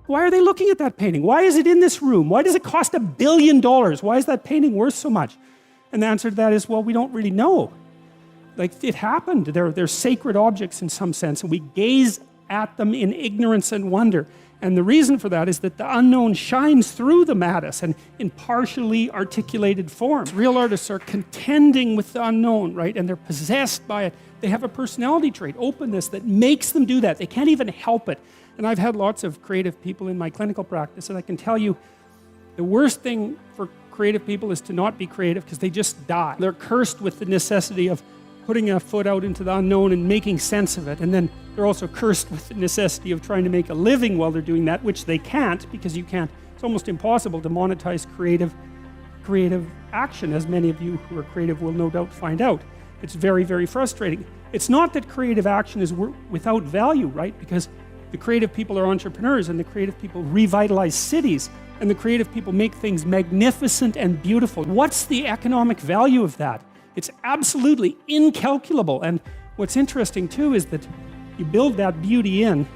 Why are they looking at that painting? Why is it in this room? Why does it cost $1 billion? Why is that painting worth so much? And the answer to that is, well, we don't really know. Like, it happened. They're sacred objects in some sense, and we gaze at them in ignorance and wonder. And the reason for that is that the unknown shines through them at us and in partially articulated forms. Real artists are contending with the unknown, right? And they're possessed by it. They have a personality trait, openness, that makes them do that. They can't even help it. And I've had lots of creative people in my clinical practice, and I can tell you the worst thing for creative people is to not be creative, because they just die. They're cursed with the necessity of putting a foot out into the unknown and making sense of it. And then they're also cursed with the necessity of trying to make a living while they're doing that, which they can't, because you can't. It's almost impossible to monetize creative action, as many of you who are creative will no doubt find out. It's very, very frustrating. It's not that creative action is without value, right? Because the creative people are entrepreneurs, and the creative people revitalize cities, and the creative people make things magnificent and beautiful. What's the economic value of that? It's absolutely incalculable. And what's interesting too is that you build that beauty in,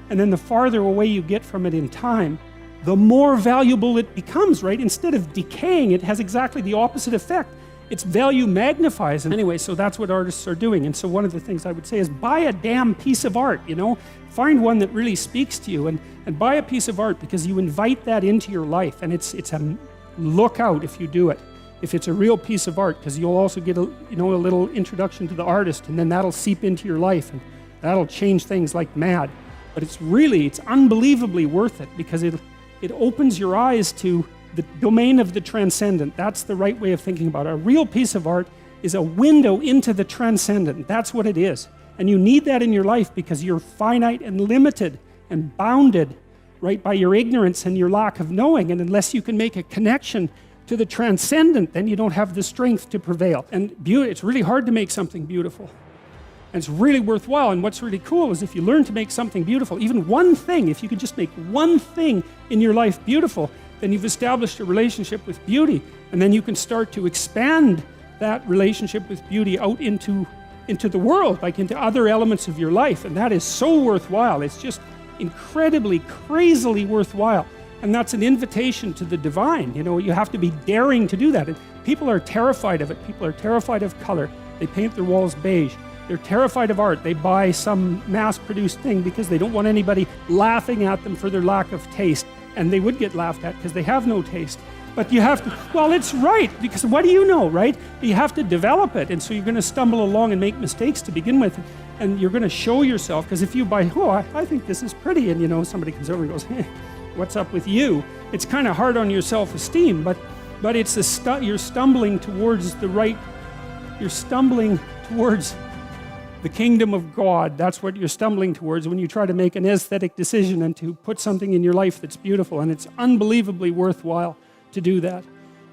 and then the farther away you get from it in time, the more valuable it becomes, right? Instead of decaying, it has exactly the opposite effect. Its value magnifies. And anyway, so that's what artists are doing. And so one of the things I would say is buy a damn piece of art, you know? Find one that really speaks to you, and buy a piece of art, because you invite that into your life, and it's a look out if you do it. If it's a real piece of art, because you'll also get a little introduction to the artist, and then that'll seep into your life, and that'll change things like mad. But it's unbelievably worth it, because it opens your eyes to the domain of the transcendent. That's the right way of thinking about it. A real piece of art is a window into the transcendent. That's what it is. And you need that in your life, because you're finite and limited and bounded, right, by your ignorance and your lack of knowing. And unless you can make a connection to the transcendent, then you don't have the strength to prevail. And beauty, it's really hard to make something beautiful. And it's really worthwhile. And what's really cool is if you learn to make something beautiful, even one thing, if you could just make one thing in your life beautiful, then you've established a relationship with beauty. And then you can start to expand that relationship with beauty out into the world, like into other elements of your life. And that is so worthwhile. It's just incredibly, crazily worthwhile. And that's an invitation to the divine. You know, you have to be daring to do that. And people are terrified of it. People are terrified of color. They paint their walls beige. They're terrified of art. They buy some mass-produced thing because they don't want anybody laughing at them for their lack of taste. And they would get laughed at because they have no taste. But you have to, well, it's right, because what do you know, right? You have to develop it. And so you're going to stumble along and make mistakes to begin with. And you're going to show yourself, because if you buy, I think this is pretty, and you know, somebody comes over and goes, hey, what's up with you? It's kind of hard on your self-esteem, but it's you're stumbling towards you're stumbling towards the kingdom of God. That's what you're stumbling towards when you try to make an aesthetic decision and to put something in your life that's beautiful. And it's unbelievably worthwhile to do that.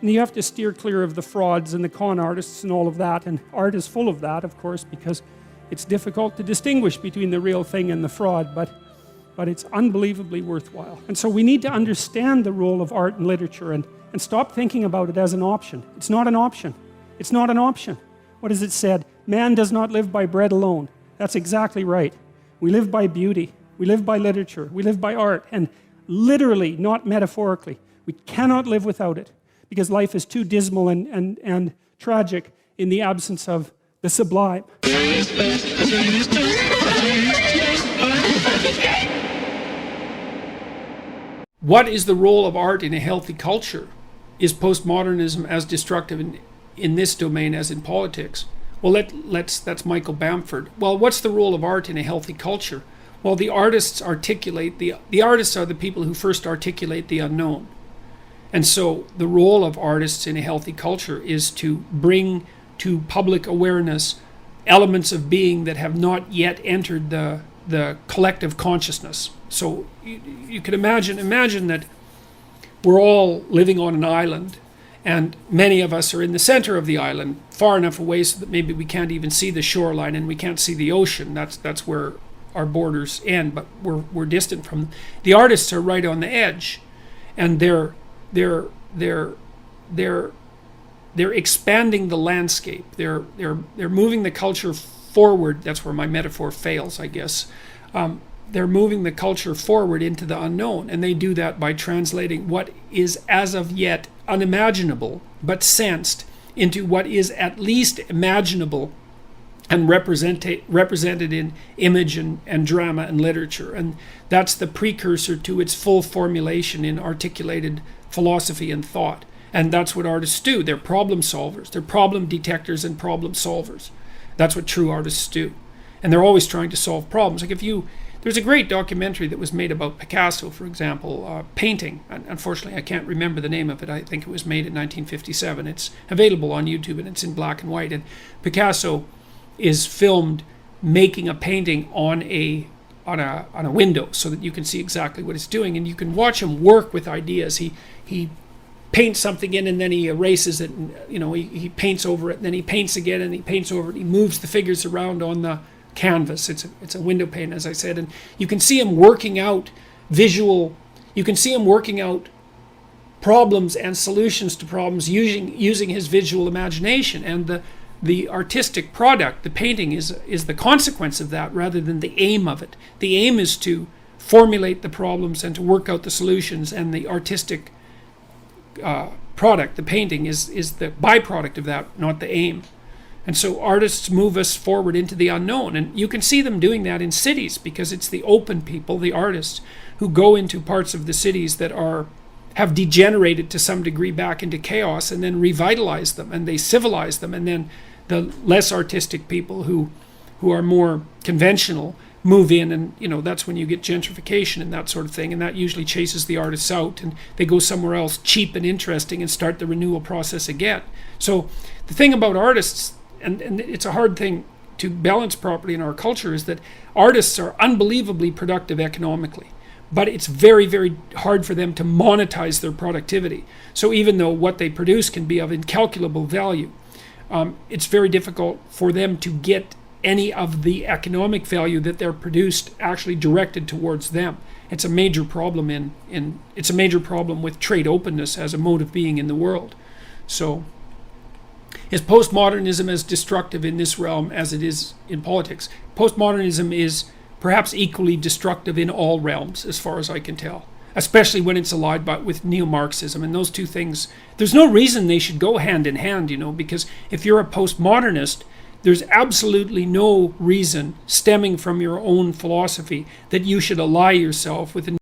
And you have to steer clear of the frauds and the con artists and all of that. And art is full of that, of course, because it's difficult to distinguish between the real thing and the fraud, but it's unbelievably worthwhile. And so we need to understand the role of art and literature and stop thinking about it as an option. It's not an option. It's not an option. What is it said? Man does not live by bread alone. That's exactly right. We live by beauty. We live by literature. We live by art. And literally, not metaphorically. We cannot live without it, because life is too dismal and tragic in the absence of the sublime. What is the role of art in a healthy culture? Is postmodernism as destructive in this domain as in politics? Well, that's Michael Bamford. Well, what's the role of art in a healthy culture? Well, the artists articulate, the artists are the people who first articulate the unknown. And so the role of artists in a healthy culture is to bring to public awareness elements of being that have not yet entered the collective consciousness. So you can imagine that we're all living on an island, and many of us are in the center of the island, far enough away so that maybe we can't even see the shoreline and we can't see the ocean. That's where our borders end, but we're distant from them. The artists are right on the edge, and they're expanding the landscape. They're moving the culture forward. That's where my metaphor fails, I guess. they're moving the culture forward into the unknown, and they do that by translating what is as of yet unimaginable but sensed into what is at least imaginable and represented in image and drama and literature. And that's the precursor to its full formulation in articulated philosophy and thought. And that's what artists do. They're problem solvers. They're problem detectors and problem solvers. That's what true artists do. And they're always trying to solve problems. Like there's a great documentary that was made about Picasso, for example, painting. Unfortunately, I can't remember the name of it. I think it was made in 1957. It's available on YouTube, and it's in black and white. And Picasso is filmed making a painting on a window so that you can see exactly what it's doing, and you can watch him work with ideas. He paints something in, and then he erases it, and he paints over it, and then he paints again, and he paints over it. He moves the figures around on the canvas. It's a window pane, as I said, and you can see him working out problems and solutions to problems using his visual imagination. And the artistic product, the painting, is the consequence of that rather than the aim of it. The aim is to formulate the problems and to work out the solutions, and the artistic product, the painting, is the byproduct of that, not the aim. And so artists move us forward into the unknown, and you can see them doing that in cities, because it's the open people, the artists, who go into parts of the cities that have degenerated to some degree back into chaos, and then revitalize them, and they civilize them. And then the less artistic people who are more conventional move in, and that's when you get gentrification and that sort of thing, and that usually chases the artists out, and they go somewhere else cheap and interesting and start the renewal process again. So the thing about artists, and it's a hard thing to balance properly in our culture, is that artists are unbelievably productive economically, but it's very, very hard for them to monetize their productivity. So even though what they produce can be of incalculable value, it's very difficult for them to get any of the economic value that they're produced actually directed towards them. It's a major problem it's a major problem with trade openness as a mode of being in the world. So is postmodernism as destructive in this realm as it is in politics? Postmodernism is perhaps equally destructive in all realms, as far as I can tell, especially when it's allied with neo-Marxism. And those two things, there's no reason they should go hand in hand, because if you're a postmodernist, there's absolutely no reason stemming from your own philosophy that you should ally yourself with a